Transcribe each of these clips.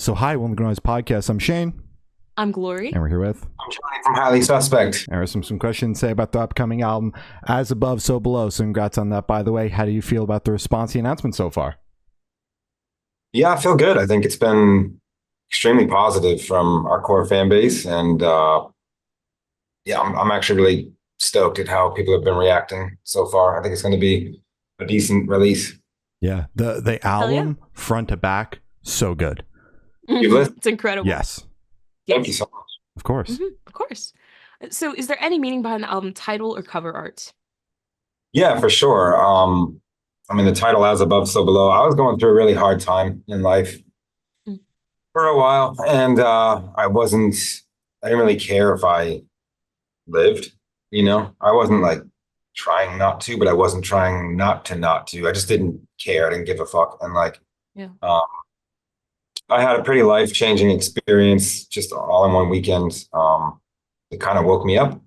So hi, welcome to Noise Podcast. I'm Shane. I'm Glory. And we're here with... I'm Johnny from Highly Suspect. And there's some questions to say about the upcoming album, As Above, So Below. So congrats on that, by the way. How do you feel about the response to the announcement so far? Yeah, I feel good. I think it's been extremely positive from our core fan base. And I'm actually really stoked at how people have been reacting so far. I think it's going to be a decent release. Yeah, the album, front to back, so good. It's incredible. Yes. Thank you so much. Of course. Mm-hmm. Of course. So is there any meaning behind the album title or cover art? Yeah, for sure. The title As Above, So Below. I was going through a really hard time in life for a while. And I didn't really care if I lived, I wasn't like trying not to, but I wasn't trying not to. I just didn't care. I didn't give a fuck. And I had a pretty life-changing experience just all in one weekend. It kind of woke me up.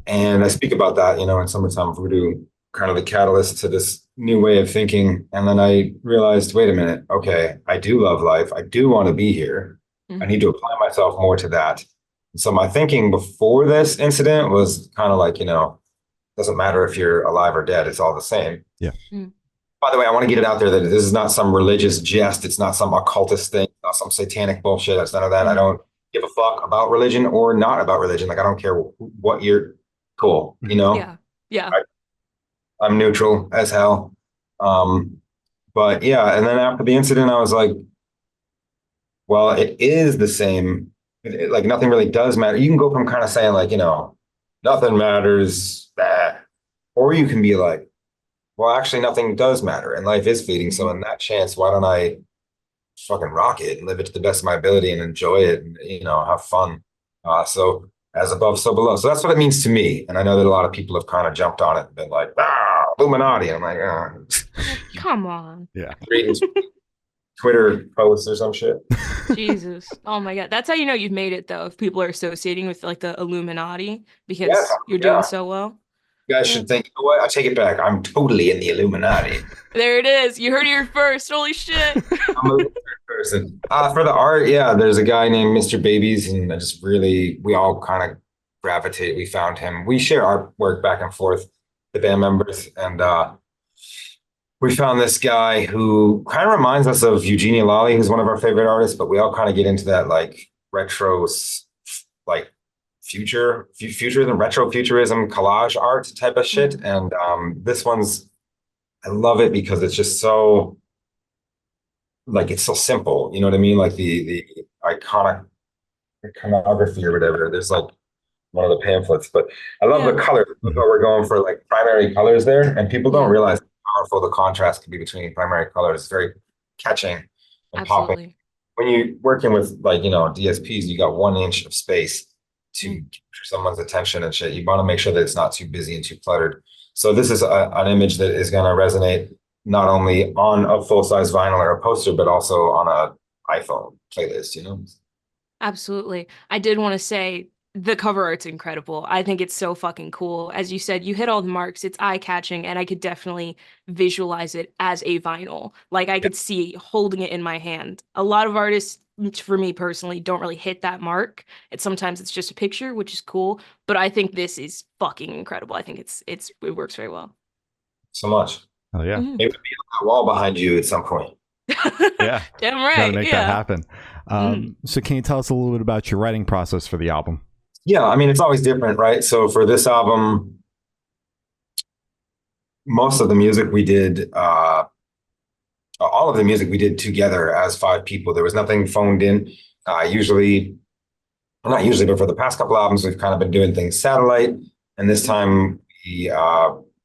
And I speak about that, in Summertime Voodoo, kind of the catalyst to this new way of thinking. And then I realized, wait a minute, okay, I do love life. I do want to be here. I need to apply myself more to that. So my thinking before this incident was kind of like, doesn't matter if you're alive or dead, it's all the same. Yeah. By the way, I want to get it out there that this is not some religious jest. It's not some occultist thing, not some satanic bullshit. That's none of that. I don't give a fuck about religion or not about religion. Like, I don't care what you're cool, Yeah. I'm neutral as hell. But yeah, and then after the incident, I was like, well, it is the same. Like, nothing really does matter. You can go from kind of saying like, nothing matters, or you can be like, well, actually, nothing does matter, and life is fleeting. So in that chance, why don't I fucking rock it and live it to the best of my ability and enjoy it and, have fun. So as above, so below. So that's what it means to me. And I know that a lot of people have kind of jumped on it and been like, Illuminati. And I'm like, come on. Yeah. Reading Twitter posts or some shit. Jesus. Oh my God. That's how you know you've made it, though, if people are associating with like the Illuminati because you're doing so well. You guys should think, I take it back. I'm totally in the Illuminati. There it is. You heard it here first. Holy shit. I'm a third person. For the art, there's a guy named Mr. Babies, and we all kind of gravitate. We found him. We share artwork back and forth, the band members, and we found this guy who kind of reminds us of Eugenia Lolly, who's one of our favorite artists, but we all kind of get into that like retro, like futurism, retrofuturism, collage art type of shit. And this one's, I love it because it's just so, like, it's so simple. You know what I mean? Like the iconography or whatever. There's like one of the pamphlets, but I love the colors. We're going for like primary colors there, and people don't realize how powerful the contrast can be between primary colors. It's very catching and popping. When you're working with DSPs, you got 1 inch of space to capture someone's attention and shit. You want to make sure that it's not too busy and too cluttered. So this is an image that is going to resonate not only on a full-size vinyl or a poster, but also on a iPhone playlist, Absolutely. I did want to say the cover art's incredible. I think it's so fucking cool. As you said, you hit all the marks. It's eye-catching, and I could definitely visualize it as a vinyl. Like, I could see holding it in my hand. A lot of artists, for me personally, don't really hit that mark. Sometimes it's just a picture, which is cool, but I think this is fucking incredible. I think it works very well. So much. Oh yeah. It would be on that wall behind you at some point. Yeah. Damn right. Gotta make that happen. So can you tell us a little bit about your writing process for the album? Yeah, it's always different, right? So for this album, most of the music we did, all of the music we did together as 5 people. There was nothing phoned in. Not usually, but for the past couple albums, we've kind of been doing things satellite. And this time we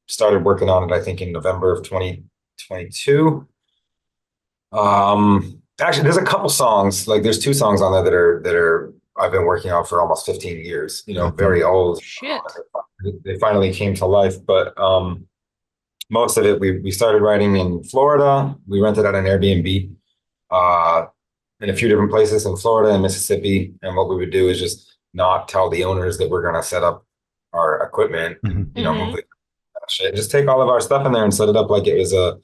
started working on it, I think, in November of 2022. Actually, there's a couple songs. Like, there's 2 songs on there that are I've been working on for almost 15 years. Very old. Shit. They finally came to life, but most of it we started writing in Florida. We rented out an Airbnb in a few different places in Florida and Mississippi. And what we would do is just not tell the owners that we're going to set up our equipment, move it, just take all of our stuff in there and set it up like it was a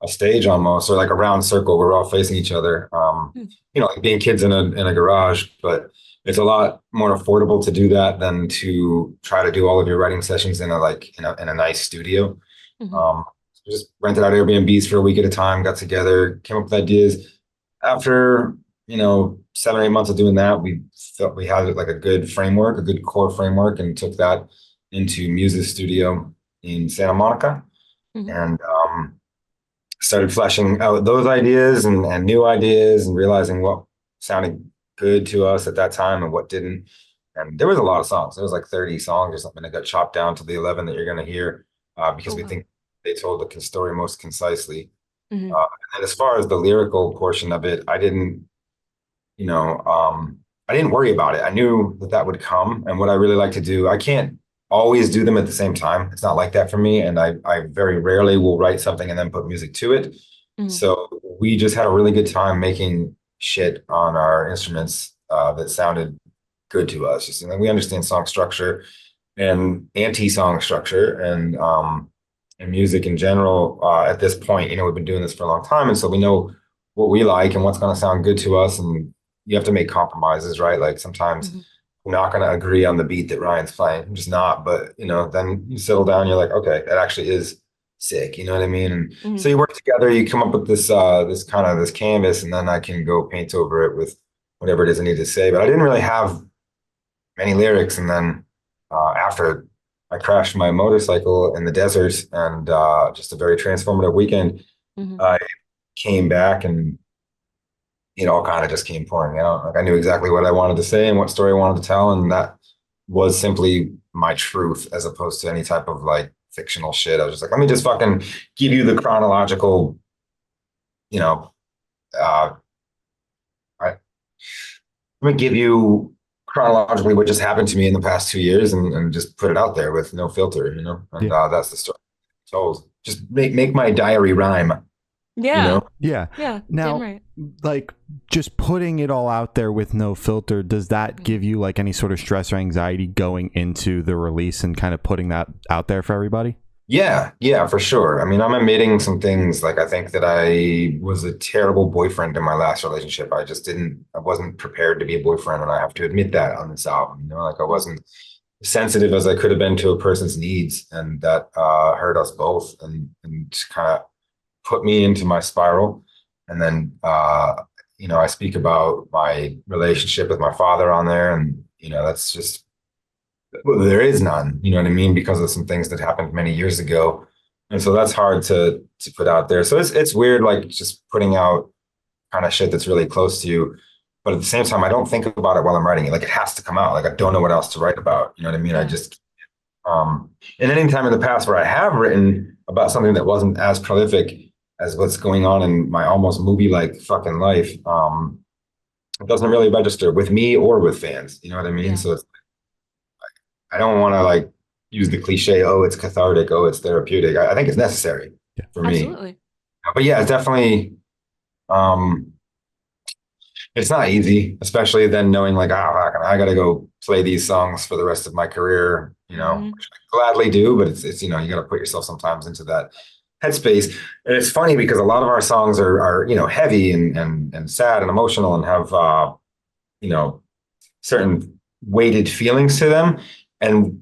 a stage almost, or like a round circle where we're all facing each other. Hmm. Like being kids in a garage, but it's a lot more affordable to do that than to try to do all of your writing sessions in a nice studio. Mhm. Um, so just rented out Airbnbs for a week at a time, got together, came up with ideas. After, 7 or 8 months of doing that, we felt we had like a good framework, a good core framework, and took that into Muse's studio in Santa Monica Mhm. and started fleshing out those ideas and new ideas and realizing what sounded good to us at that time and what didn't. And there was a lot of songs. There was like 30 songs or something that got chopped down to the 11 that you're going to hear because Oh we wow. think they told the story most concisely. Mhm. And as far as the lyrical portion of it, you know, I didn't worry about it. I knew that that would come. And what I really like to do, I can't always do them at the same time. It's not like that for me. And I very rarely will write something and then put music to it. Mhm. So we just had a really good time making shit on our instruments that sounded good to us. Just, and we understand song structure and anti-song structure and music in general at this point. We've been doing this for a long time, and so we know what we like and what's going to sound good to us. And you have to make compromises, right? Like sometimes Mhm. we're not going to agree on the beat that Ryan's playing. I'm just not. But then you settle down. You're like, okay, that actually is sick. You know what I mean? And so Mhm. you work together. You come up with this kind of this canvas, and then I can go paint over it with whatever it is I need to say. But I didn't really have many lyrics. And then after I crashed my motorcycle in the desert and just a very transformative weekend, Mhm. I came back and it all kind of just came pouring out. Like I knew exactly what I wanted to say and what story I wanted to tell. And that was simply my truth as opposed to any type of like fictional shit. I was just like, let me just fucking give you the chronological, you know, uh, I, let me give you chronologically what just happened to me in the past 2 years and just put it out there with no filter. And Yeah. that's the story told. Just make my diary rhyme, you Yeah. know? Yeah. Yeah. Damn Now, right. like, just putting it all out there with no filter, does that Mhm. give you like any sort of stress or anxiety going into the release and kind of putting that out there for everybody? Yeah, for sure. I mean, I'm admitting some things like I think that I was a terrible boyfriend in my last relationship. I wasn't prepared to be a boyfriend, and I have to admit that on this album. Like I Mhm. wasn't sensitive as I could have been to a person's needs, and that hurt us both and just kind of put me into my spiral. And then, I speak about my relationship with my father on there, and that's just well, there is none. You know what I mean? Because of some things that happened many years ago, and so that's hard to put out there. So it's weird, like just putting out kind of shit that's really close to you. But at the same time, I don't think about it while I'm writing it. Like it has to come out. Like I don't know what else to write about. You know what I mean? I Yeah. just and any time in the past where I have written about something that wasn't as prolific as what's going on in my almost movie-like fucking life, it doesn't really register with me or with fans. You know what I mean? Yeah. So I don't want to like use the cliche, oh, it's cathartic, oh, it's therapeutic. I think it's necessary Yeah. for me. Absolutely. But yeah, it's definitely um it's not easy, especially then knowing like, I gotta go play these songs for the rest of my career, Mhm. which I gladly do, but it's you gotta put yourself sometimes into that headspace. And it's funny because a lot of our songs are heavy and sad and emotional and have you know, certain weighted feelings to them. And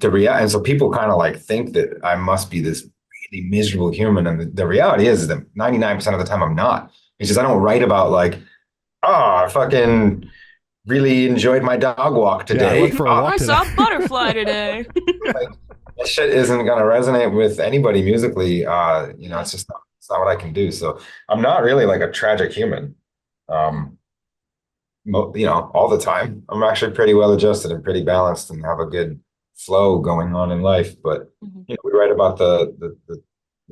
so people kind of like think that I must be this really miserable human. And the reality is that 99% of the time I'm not. It's just I don't write about like, I fucking really enjoyed my dog walk Yeah, I went today. for a walk I today. saw a butterfly today. Like that shit isn't gonna resonate with anybody musically. Yeah. It's not what I can do. So I'm not really like a tragic human. Mhm. Um, all the time. I'm actually pretty well adjusted and pretty balanced and have a good flow going on in life. But Mhm. we write about the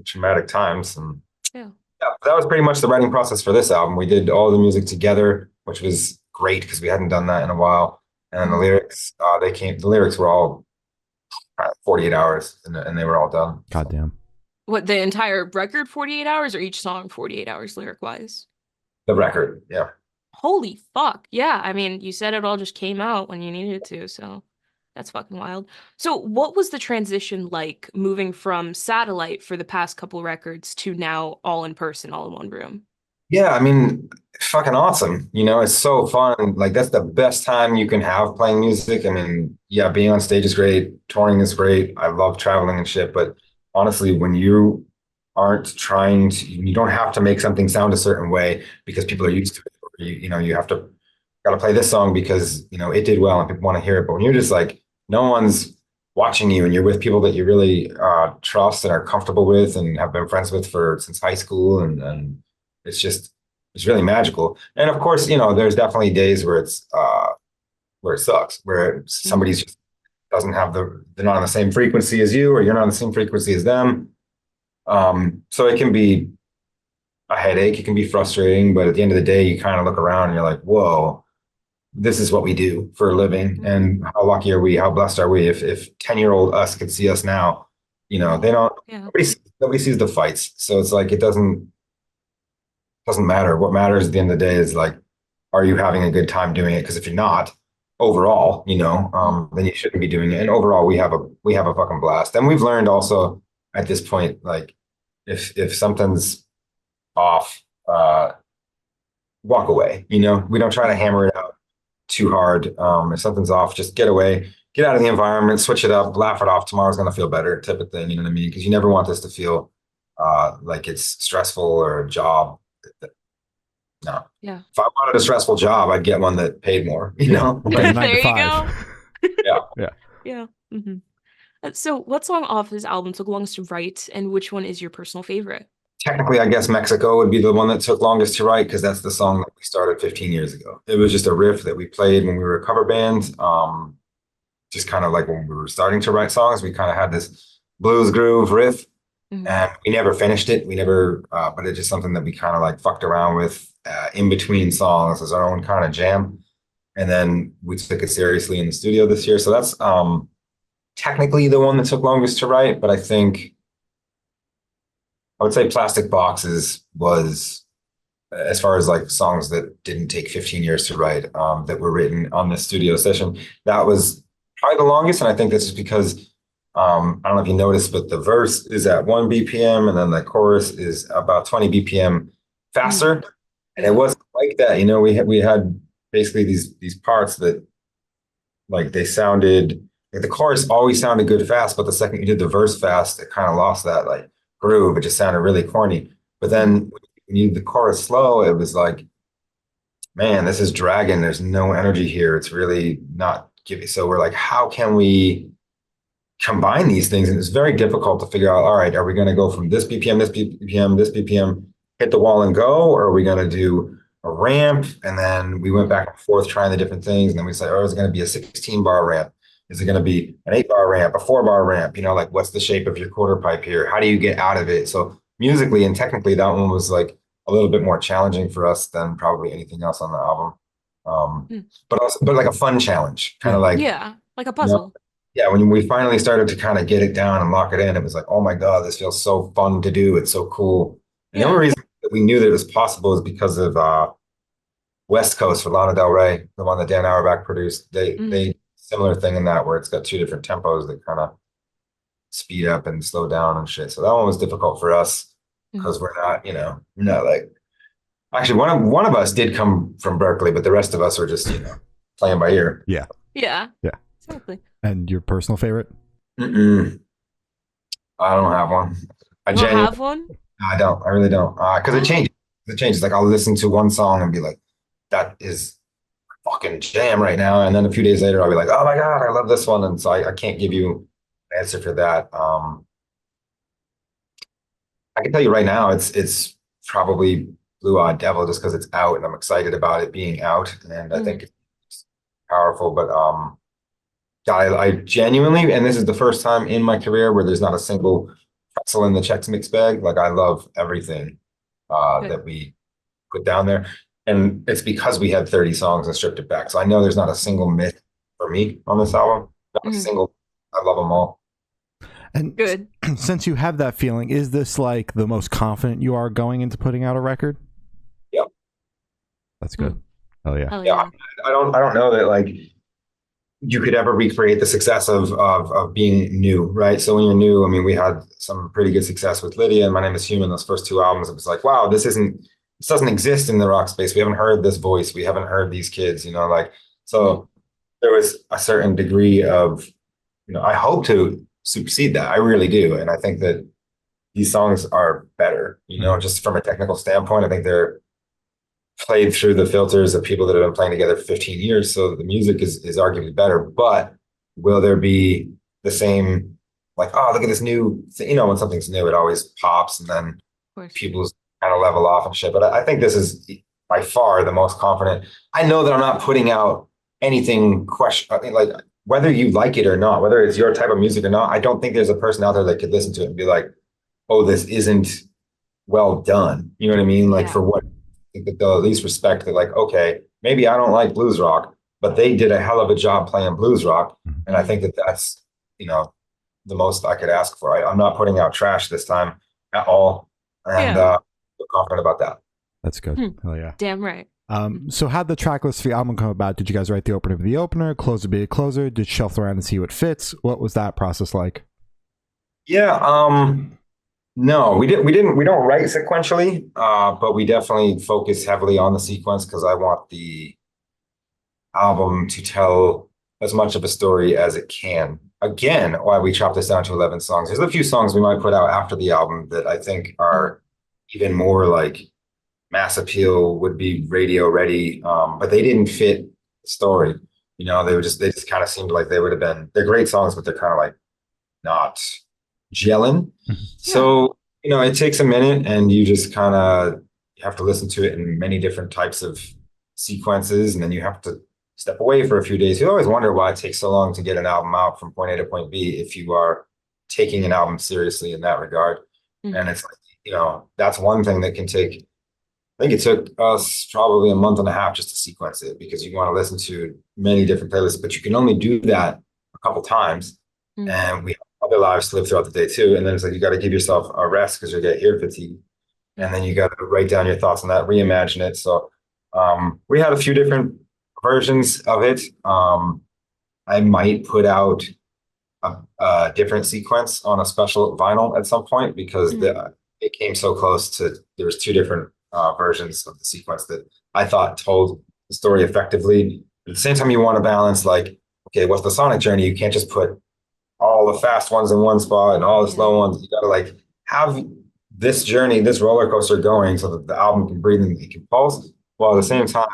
traumatic times, and Yeah. yeah, that was pretty much the writing process for this album. We did all the music together, which was great because we hadn't done that in a while. And the Mhm. lyrics, the lyrics were all 48 hours, and they were all done. So Goddamn. What, the entire record 48 hours or each song 48 hours lyric wise? the record, yeah. Holy fuck. Yeah. I mean, you said it all just came out when you needed it to, so. That's fucking wild. So, what was the transition like moving from satellite for the past couple records to now all in person, all in one room? Yeah, I mean, fucking awesome. You know, it's so fun. Like that's the best time you can have playing music. I mean, yeah, being on stage is great, touring is great. I love traveling and shit, but honestly, when you aren't trying to, you don't have to make something sound a certain way because people are used to it. Or you know, you have to gotta play this song because, you know, it did well and people want to hear it. But when you're just like, no one's watching you and you're with people that you really trust and are comfortable with and have been friends with for since high school and it's just it's really magical. And of course, you know, there's definitely days where it sucks, where Hmm. somebody's just doesn't have they're not on the same frequency as you, or you're not on the same frequency as them. So it can be a headache, it can be frustrating, but at the end of the day, you kind of look around and you're like, whoa, this is what we do for a living. And how lucky are we? How blessed are we? If 10-year-old us could see us now, you know, they don't Yeah. nobody sees the fights. So it's like it doesn't matter. What matters at the end of the day is like, are you having a good time doing it? Because if you're not, overall, you know, Mhm. then you shouldn't be doing it. And overall, we have a fucking blast. And we've learned also at this point, like if something's off, walk away. You know, we don't try to Yeah. hammer it out too hard. If something's off, just get away, get out of the environment, switch it up, laugh it off. Tomorrow's gonna feel better, type of thing. You know what I mean? Because you never want this to feel like it's stressful or a job. No. Yeah. If I wanted a stressful job, I'd get one that paid more, you Yeah. know? Get a Like, nine to There you five. go. yeah. Yeah. Yeah. Hmm. So, what song off his album took longest to write, and which one is your personal favorite? Technically, I guess Mexico would be the one that took longest to write because that's the song that we started 15 years ago. It was just a riff that we played when we were a cover band. Just kind of like when we were starting to write songs, we kind of had this blues groove riff Hmm. and we never finished it. We never, but it's just something that we kind of like fucked around with in between songs as our own kind of jam. And then we took it seriously in the studio this year. So that's technically the one that took longest to write, but I think I would say Plastic Boxes was as far as like songs that didn't take 15 years to write that were written on this studio session. That was probably the longest, and I think this is because I don't know if you noticed, but the verse is at 1 BPM, and then the chorus is about 20 BPM Mm. faster. And it Yeah. wasn't like that, you know. We had basically these parts that like they sounded like the chorus always sounded good fast, but the second you did the verse fast, it kind of lost that like groove. It just sounded really corny. But Mm. then when you did the chorus slow, it was like, man, this is dragging. There's no energy here. It's really not giving. So we're like, how can we combine these things? And it's very difficult to figure out, all right, are we going to go from this BPM, this BPM, this BPM, hit the wall and go? Or are we going to do a ramp? And then we went Mm. back and forth trying the different things. And then we said, oh, is it going to be a 16 bar ramp? Is it going to be an 8 bar ramp, a 4 bar ramp? You know, like what's the shape of your quarter pipe here? How do you get out of it? So musically and technically, that one was like a little bit more challenging for us than probably anything else on the album. Mm. But also, but like a fun challenge, kind of Yeah. like, Yeah. Like a you know, puzzle. yeah, when we finally started to kind of get it down and lock it in, it was like, oh my God, this feels so fun to do. It's so cool. And the only Yeah. reason that we knew that it was possible is because of West Coast for Lana Del Rey, the one that Dan Auerbach produced. Mm. They similar thing in that where it's got two different tempos that kind of speed up and slow down and shit. So that one was difficult for us Mm. because we're not, you know, we're not like actually one of us did come from Berkeley, but the rest of us are just, you know, playing by ear. Yeah. Yeah. Yeah. Exactly. And your personal favorite? Mm-mm, I don't have one. I You don't genuinely have one? I don't. I really don't. Because it changes. It changes. Like I'll listen to one song and be like, that is fucking jam right now. And then a few days later, I'll be like, oh my God, I love this one. And so I can't give Mm. you an answer for that. I can tell you right now, it's probably Blue Eyed Devil just because it's out and I'm excited about it being out. And I Mm. think it's powerful. But yeah, I genuinely, and this is the first time in my career where there's not a single pretzel in the Chex Mix bag. Like I love everything Good. that we put down there. And it's because we had 30 songs and stripped it back. So I know there's not a single myth for me on this album. Not a Mm. single. I love them all. And Good. since you have that feeling, is this like the most confident you are going into putting out a record? Yep. That's good. Mm. Oh yeah. Hell Yeah. yeah. I don't know that like you could ever recreate the success of being new, right? So when you're new, I mean, we had some pretty good success with Lydia and My Name Is Human. Those first two albums, it was like, wow, this doesn't exist in the rock space. We haven't heard this voice. We haven't heard these kids, like, so there was a certain degree of, I hope to supersede that. I really do. And I think that these songs are better, just from a technical standpoint. I think they're played through the filters of people that have been playing together for 15 years. So the music is arguably better, but will there be the same, like, oh, look at this new thing. When something's new, it always pops and then people kind of level off and shit. But I think this is by far the most confident. I know that I'm not putting out anything like whether you like it or not, whether it's your type of music or not. I don't think there's a person out there that could listen to it and be like, oh, this isn't well done. You know what I mean? Like for what that they'll at least respect that, like, okay, maybe I don't like blues rock, but they did a hell of a job playing blues rock. And I think that that's, the most I could ask for. I'm not putting out trash this time at all. And I'm confident about that. That's good. Hell yeah. Damn right. So how'd the track list for the album come about? Did you guys write the opener for the opener, closer be a closer? Did you shuffle around and see what fits? What was that process like? Yeah, no, we don't write sequentially, but we definitely focus heavily on the sequence because I want the album to tell as much of a story as it can. Again, why we chopped this down to 11 songs. There's a few songs we might put out after the album that I think are even more like mass appeal, would be radio ready, but they didn't fit the story. They just kind of seemed like they would have been, they're great songs, but they're kind of like not gelling. So, it takes a minute and you just kind of have to listen to it in many different types of sequences. And then you have to step away for a few days. You always wonder why it takes so long to get an album out from point A to point B if you are taking an album seriously in that regard. And it's like, that's one thing that can take, I think it took us probably a month and a half just to sequence it because you want to listen to many different playlists, but you can only do that a couple times. And we have other lives to live throughout the day too. And then it's like, you got to give yourself a rest because you get ear fatigue. And then you got to write down your thoughts on that, reimagine it. So we had a few different versions of it. I might put out a different sequence on a special vinyl at some point because it came so close to, there was two different versions of the sequence that I thought told the story effectively. But at the same time, you want to balance, like, okay, what's the sonic journey? You can't just put all the fast ones in one spot and all the slow ones. You got to like have this journey, this roller coaster going so that the album can breathe and it can pulse, while at the same time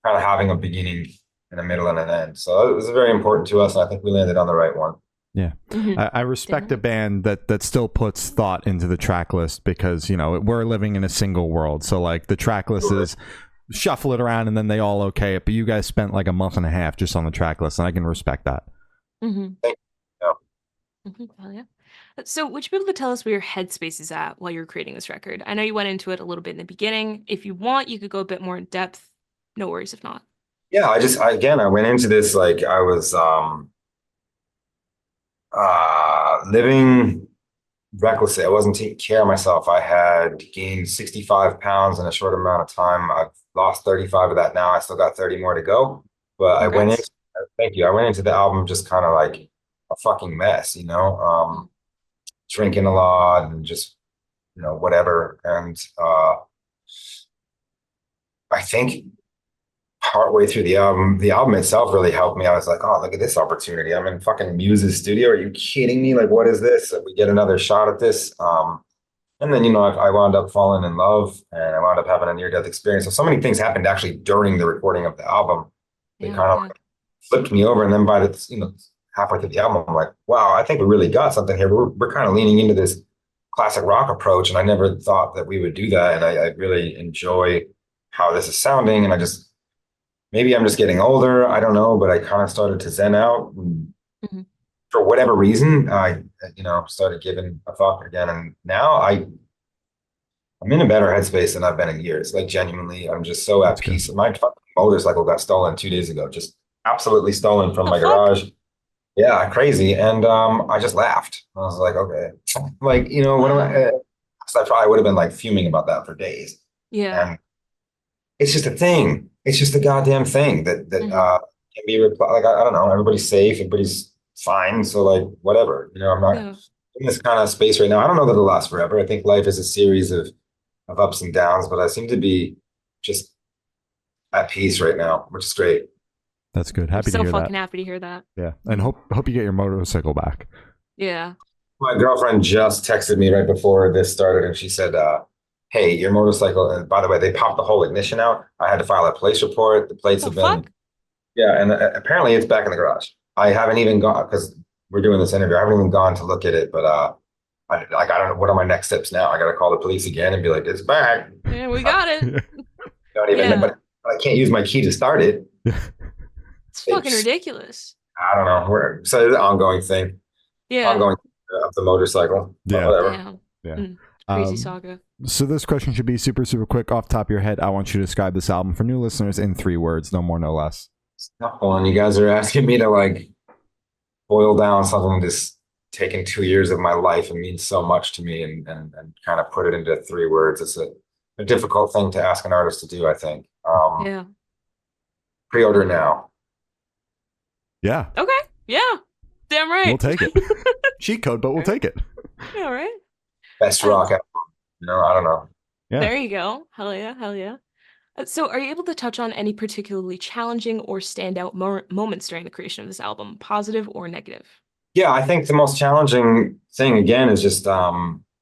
kind of having a beginning and a middle and an end. So it was very important to us, and I think we landed on the right one. Yeah. I respect a band that still puts thought into the track list because, we're living in a single world. So like the track list is shuffle it around and then they all okay it. But you guys spent like a month and a half just on the track list, and I can respect that. Thank you. Hell yeah. So would you be able to tell us where your headspace is at while you're creating this record? I know you went into it a little bit in the beginning. If you want, you could go a bit more in depth. No worries if not. Yeah, I went into this like I was living recklessly. I wasn't taking care of myself. I had gained 65 pounds in a short amount of time. I've lost 35 of that now. I still got 30 more to go. But Congrats. Thank you. I went into the album just kind of like a fucking mess, drinking a lot and just, whatever. And I think partway through the album itself really helped me. I was like, oh, look at this opportunity. I'm in fucking Muse's studio. Are you kidding me? Like, what is this? We get another shot at this. And then, I wound up falling in love and I wound up having a near-death experience. So many things happened actually during the recording of the album. They kind of flipped me over. And then by the, halfway through the album, I'm like, wow, I think we really got something here. We're kind of leaning into this classic rock approach. And I never thought that we would do that. And I really enjoy how this is sounding. And maybe I'm just getting older. I don't know, but I kind of started to zen out. For whatever reason, I, started giving a thought again. And now I'm in a better headspace than I've been in years. Like, genuinely, I'm just so at peace. My fucking motorcycle got stolen 2 days ago, just absolutely stolen from my garage. Yeah, crazy. And I just laughed. I was like, okay, like, what am I? So I probably would have been like fuming about that for days. Yeah. And it's just a thing. It's just a goddamn thing that can be replied. Like I don't know, everybody's safe, everybody's fine, so like whatever. I'm not Yeah. in this kind of space right now. I don't know that it'll last forever. I think life is a series of ups and downs, but I seem to be just at peace right now, which is great. That's good. I'm Happy to so hear that. fucking happy to hear that. Yeah, and hope you get your motorcycle back. Yeah. My girlfriend just texted me right before this started, and she said, "Hey, your motorcycle." And by the way, they popped the whole ignition out. I had to file a police report. The plates The have been, fuck? yeah, and apparently it's back in the garage. I haven't even gone because we're doing this interview. I haven't even gone to look at it, but I don't know what are my next steps now. I got to call the police again and be like, "It's back." Yeah, we got it. Don't even, Yeah. but I can't use my key to start it. It's fucking ridiculous. I don't know. So it's an ongoing thing, Yeah. ongoing of the motorcycle. But Yeah. whatever. Damn. Yeah. Crazy saga. So this question should be super, super quick. Off the top of your head, I want you to describe this album for new listeners in 3 words, no more, no less. And you guys are asking me to like boil down something that's taken 2 years of my life and means so much to me and kind of put it into 3 words. It's a difficult thing to ask an artist to do, I think. Yeah. Pre-order now. Yeah. Okay. Yeah. Damn right. We'll take it. Cheat code, but we'll take it. Yeah, right. Best rock album. I don't know. Yeah. There you go. Hell yeah. Hell yeah. So, are you able to touch on any particularly challenging or standout moments during the creation of this album, positive or negative? Yeah, I think the most challenging thing again is just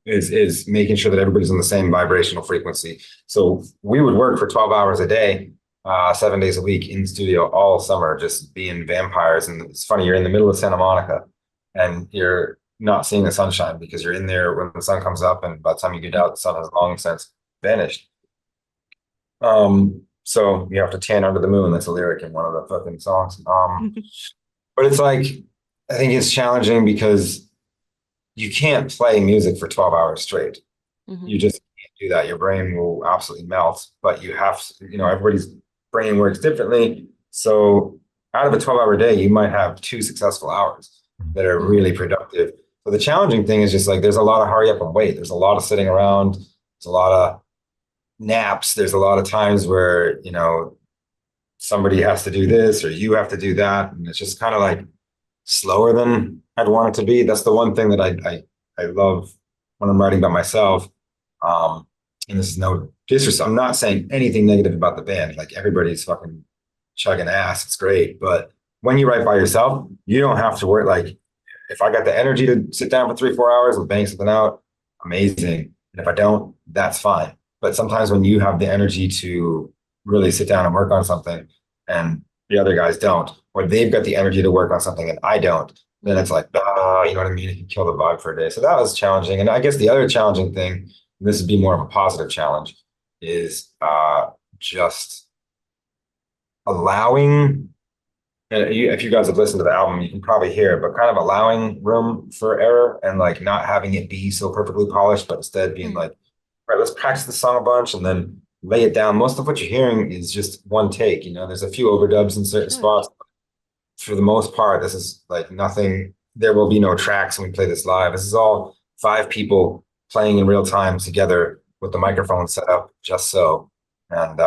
is making sure that everybody's on the same vibrational frequency. So we would work for 12 hours a day, 7 days a week in the studio all summer, just being vampires. And it's funny, you're in the middle of Santa Monica and you're not seeing the sunshine because you're in there when the sun comes up, and by the time you get out, the sun has long since vanished. So you have to tan under the moon. That's a lyric in one of the fucking songs. But it's like, I think it's challenging because you can't play music for 12 hours straight. You just can't do that. Your brain will absolutely melt, but you have, everybody's brain works differently. So out of a 12-hour day, you might have 2 successful hours that are really productive. So the challenging thing is just like, there's a lot of hurry up and wait. There's a lot of sitting around. There's a lot of naps. There's a lot of times where, somebody has to do this or you have to do that. And it's just kind of like slower than I'd want it to be. That's the one thing that I love when I'm writing by myself. And this is no disrespect. I'm not saying anything negative about the band. Like everybody's fucking chugging ass. It's great. But when you write by yourself, you don't have to worry. Like if I got the energy to sit down for 3-4 hours and bang something out, amazing. And if I don't, that's fine. But sometimes when you have the energy to really sit down and work on something and the other guys don't, or they've got the energy to work on something and I don't, then it's like, you know what I mean? It can kill the vibe for a day. So that was challenging. And I guess the other challenging thing, and this would be more of a positive challenge, is just allowing, and if you guys have listened to the album, you can probably hear it, but kind of allowing room for error and like not having it be so perfectly polished, but instead being like, all right, let's practice the song a bunch and then lay it down. Most of what you're hearing is just one take. There's a few overdubs in certain spots. For the most part, this is like nothing. There will be no tracks when we play this live. This is all 5 people playing in real time together with the microphone set up just so. And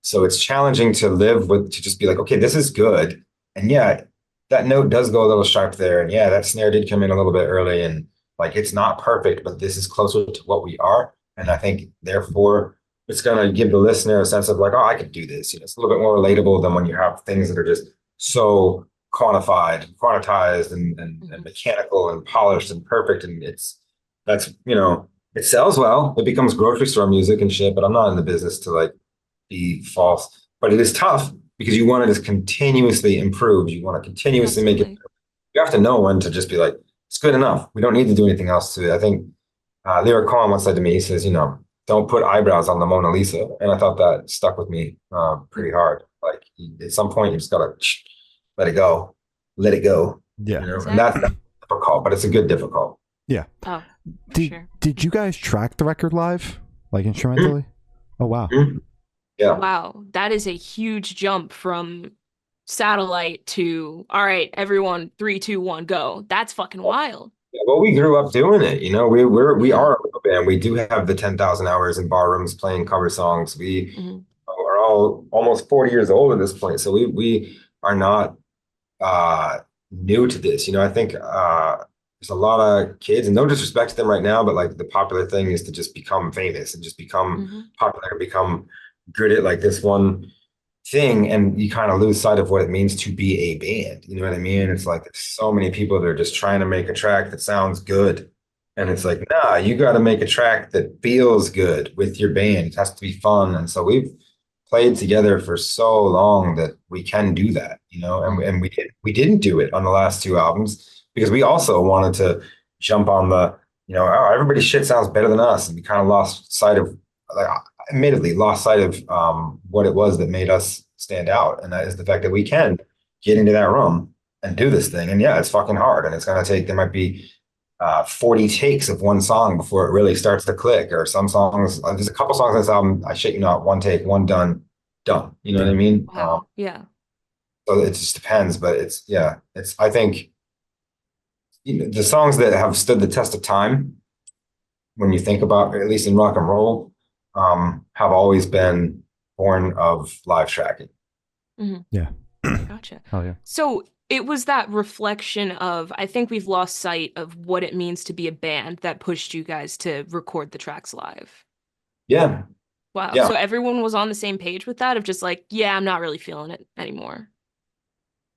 so it's challenging to live with, to just be like, okay, this is good. And yeah, that note does go a little sharp there. And yeah, that snare did come in a little bit early. And like, it's not perfect, but this is closer to what we are. And I think therefore it's going to give the listener a sense of like, oh, I could do this. It's a little bit more relatable than when you have things that are just so quantized and mechanical and polished and perfect. And it sells well. It becomes grocery store music and shit, but I'm not in the business to like be false. But it is tough because you want to just continuously improve. You want to continuously make it. You have to know when to just be like, it's good enough. We don't need to do anything else to it. I think Lyric Cohen once said to me, he says, don't put eyebrows on the Mona Lisa. And I thought that stuck with me pretty hard. Like at some point you just gotta let it go. Let it go. Yeah. Exactly. And that's difficult, but it's a good difficult. Yeah. Oh, did you guys track the record live? Like instrumentally? Oh wow. Yeah. Wow. That is a huge jump from satellite to all right, everyone, 3, 2, 1, go. That's fucking wild. Yeah, well, we grew up doing it. We are a band. We do have the 10,000 hours in bar rooms playing cover songs. We are all now almost 40 years old at this point. So we are not new to this. I think there's a lot of kids, and no disrespect to them right now, but like the popular thing is to just become famous and just become Mm-hmm. popular, become good at like this one thing, and you kind of lose sight of what it means to be a band. You know what I mean? It's like there's so many people that are just trying to make a track that sounds good. And it's like, nah, you got to make a track that feels good with your band. It has to be fun. And so we've played together for so long that we can do that, and we didn't do it on the last two albums because we also wanted to jump on the, oh, everybody's shit sounds better than us. And we kind of lost sight of, like, admittedly, lost sight of what it was that made us stand out. And that is the fact that we can get into that room and do this thing. And yeah, it's fucking hard. And it's going to take, there might be 40 takes of one song before it really starts to click. Or some songs, there's a couple songs on this album, I shit you not, one take, one done. You know what I mean? Wow. Yeah. So it just depends, but I think the songs that have stood the test of time, when you think about, at least in rock and roll, have always been born of live tracking. Mm-hmm. Yeah. Gotcha. Oh yeah. So it was that reflection of, I think we've lost sight of what it means to be a band that pushed you guys to record the tracks live. Yeah. Wow. Yeah. So everyone was on the same page with that of just like, yeah, I'm not really feeling it anymore.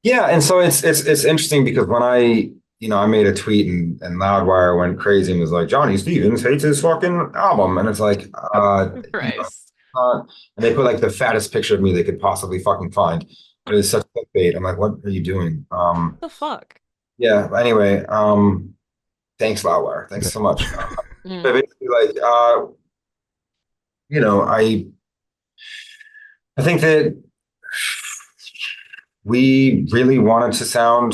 Yeah. And so it's interesting because when I made a tweet and Loudwire went crazy and was like, Johnny Stevens hates his fucking album. And it's like, Christ. and they put like the fattest picture of me they could possibly fucking find. It was such clickbait. I'm like, what are you doing? What the fuck? Yeah. Anyway, thanks, Loudwire. Thanks so much. But basically, like, I think that we really wanted to sound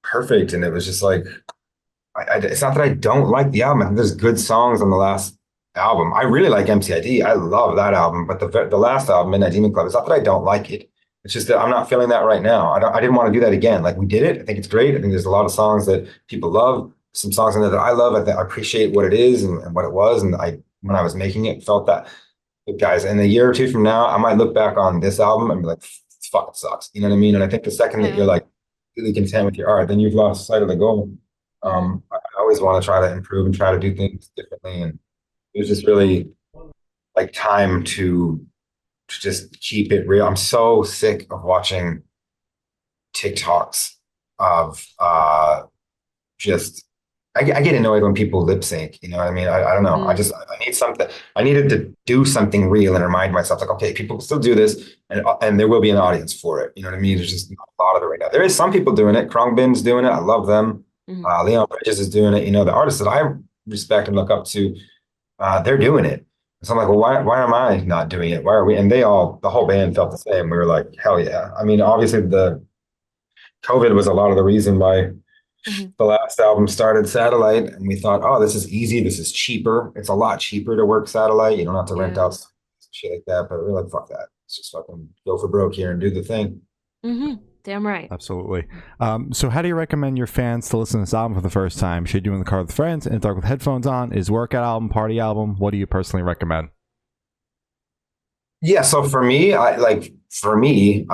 perfect, and it was just like, it's not that I don't like the album. I think there's good songs on the last album. I really like MCID. I love that album, but the last album, Midnight Demon Club, it's not that I don't like it. It's just that I'm not feeling that right now. I didn't want to do that again. Like, we did it. I think it's great. I think there's a lot of songs that people love. Some songs in there that I love. I appreciate what it is and what it was. And when I was making it, felt that. But guys, in a year or two from now, I might look back on this album and be like, it fucking sucks. You know what I mean? And I think the second that you're like really content with your art, then you've lost sight of the goal. I always want to try to improve and try to do things differently. And it was just really like time to just keep it real. I'm so sick of watching TikToks of just I get annoyed when people lip sync. You know what I mean? I don't know. I need something. I needed to do something real and remind myself, like, okay, people still do this, and there will be an audience for it. You know what I mean? There's just not a lot of it right now. There is some people doing it. Krongbin's doing it. I love them. Leon Bridges is doing it. The artists that I respect and look up to, they're doing it. So I'm like, well, why am I not doing it? Why are we? And the whole band felt the same. We were like, hell yeah. I mean, obviously the COVID was a lot of the reason why the last album started satellite, and we thought, oh, this is easy. This is cheaper. It's a lot cheaper to work satellite. You don't have to rent out shit like that. But we're like, fuck that. Let's just fucking go for broke here and do the thing. Damn right. Absolutely. So how do you recommend your fans to listen to this album for the first time? Should you do in the car with friends, in the dark with headphones on? Is workout album, party album? What do you personally recommend? Yeah, so for me, I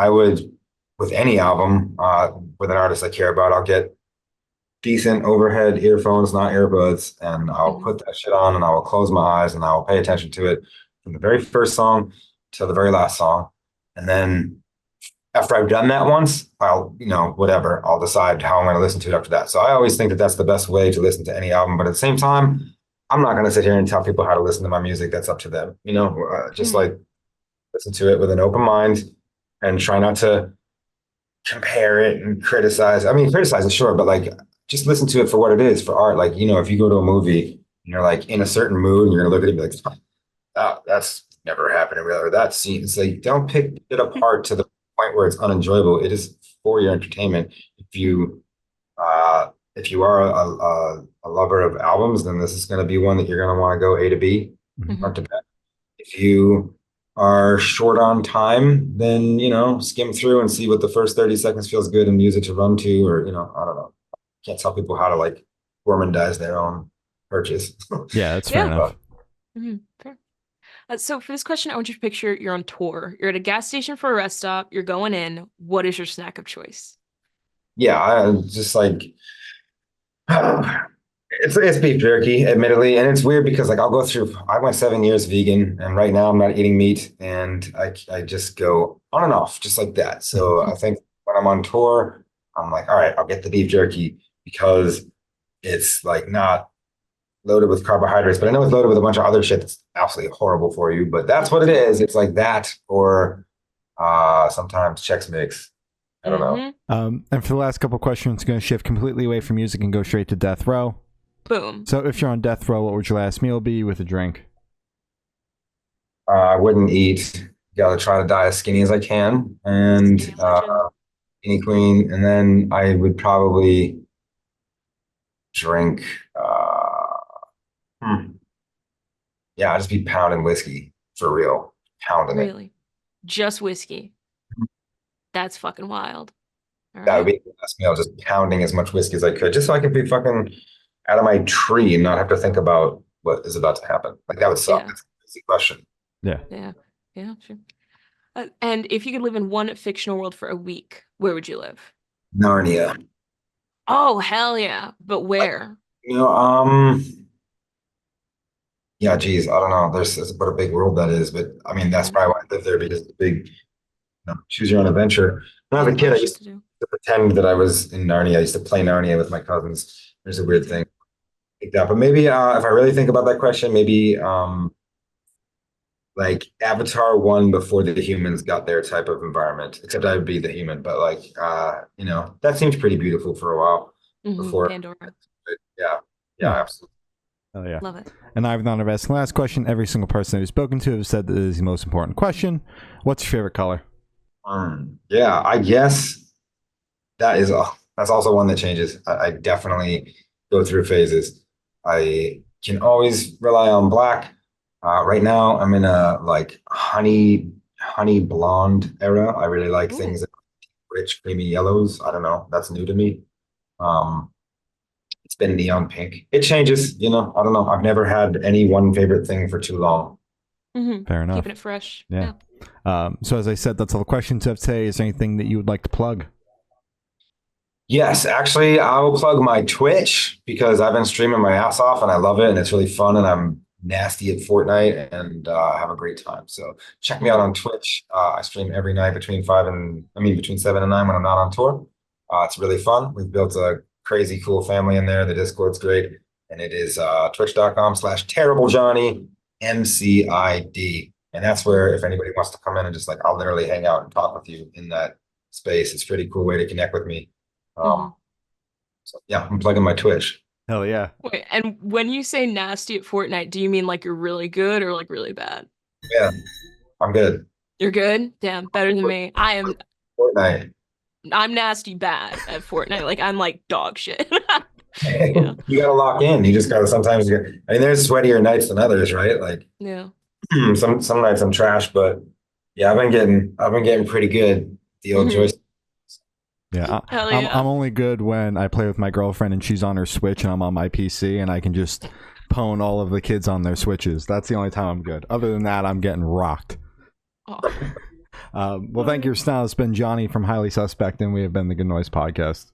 would, with any album, with an artist I care about, I'll get decent overhead earphones, not earbuds, and I'll put that shit on and I will close my eyes and I will pay attention to it from the very first song to the very last song. And then after I've done that once, I'll decide how I'm going to listen to it after that. So I always think that that's the best way to listen to any album. But at the same time, I'm not going to sit here and tell people how to listen to my music. That's up to them. Just like listen to it with an open mind and try not to compare it and criticize. I mean, criticize is sure, but like, just listen to it for what it is, for art. Like, if you go to a movie and you're like in a certain mood and you're gonna look at it and be like, oh, that's never happened in real, or that scene. It's like, don't pick it apart to the point where it's unenjoyable. It is for your entertainment. If you are a lover of albums, then this is going to be one that you're going to want to go A to B, front to back. If you are short on time, then skim through and see what the first 30 seconds feels good and use it to run to, or I don't know. Can't tell people how to like gourmandize their own purchase. Yeah, that's fair enough. Fair. So for this question, I want you to picture you're on tour. You're at a gas station for a rest stop. You're going in. What is your snack of choice? Yeah, I just like it's beef jerky, admittedly, and it's weird because like I'll go through. I went 7 years vegan, and right now I'm not eating meat, and I just go on and off just like that. So I think when I'm on tour, I'm like, all right, I'll get the beef jerky because it's like not loaded with carbohydrates, but I know it's loaded with a bunch of other shit that's absolutely horrible for you. But that's what it is. It's like that, or sometimes Chex Mix. I don't know. And for the last couple questions, going to shift completely away from music and go straight to death row. Boom. So if you're on death row, what would your last meal be with a drink? I wouldn't eat. Got to try to die as skinny as I can, and Skinny legend. skinny queen. And then I would probably drink. Hmm, yeah, I'd just be pounding whiskey for real, pounding it. Really? Just whiskey. That's fucking wild. All That would right. be the best meal, just pounding as much whiskey as I could, just so I could be fucking out of my tree and not have to think about what is about to happen. Like that would suck. Yeah. That's a crazy question. Yeah. Yeah. Yeah, sure. And if you could live in one fictional world for a week, where would you live? Narnia. Oh, hell yeah. But where? You know, yeah, geez, I don't know. There's what a big world that is, but I mean, that's probably why I live there because it's a big, choose your own adventure. When I was a kid, I used to do. to pretend that I was in Narnia. I used to play Narnia with my cousins. There's a weird thing like that. But maybe if I really think about that question, maybe like Avatar one before the humans got their type of environment. Except I would be the human, but like that seems pretty beautiful for a while before. Pandora. But yeah, Yeah. absolutely. Oh yeah. Love it. And I've not asked the last question. Every single person I've spoken to has said that it is the most important question. What's your favorite color? Yeah, I guess that's also one that changes. I definitely go through phases. I can always rely on black. Right now, I'm in a like honey blonde era. I really like Ooh. things that are rich, creamy yellows. I don't know. That's new to me. Um, it's been neon pink. It changes, I don't know. I've never had any one favorite thing for too long. Fair enough. Keeping it fresh. Yeah. So as I said, that's all the questions I have today. Is there anything that you would like to plug? Yes, actually, I will plug my Twitch because I've been streaming my ass off and I love it and it's really fun and I'm nasty at Fortnite and have a great time. So check me out on Twitch. I stream every night between 7 and 9 when I'm not on tour. It's really fun. We've built a crazy cool family in there. The Discord's great. And it is twitch.com/terriblejohnny MCID. And that's where if anybody wants to come in and just like, I'll literally hang out and talk with you in that space. It's a pretty cool way to connect with me. So yeah, I'm plugging my Twitch. Hell yeah. Wait, and when you say nasty at Fortnite, do you mean like you're really good or like really bad? Yeah, I'm good. You're good? Damn, better than me. Fortnite. I'm nasty bad at Fortnite. Like I'm like dog shit. You gotta lock in. You just gotta sometimes there's sweatier nights than others, right? Like Yeah. some nights I'm trash, but yeah, I've been getting pretty good. The old joystick. Yeah, Hell yeah. I'm only good when I play with my girlfriend and she's on her Switch and I'm on my PC and I can just pwn all of the kids on their Switches. That's the only time I'm good. Other than that, I'm getting rocked. Oh. Well, thank you, Snell. It's been Johnny from Highly Suspect, and we have been the Good Noise Podcast.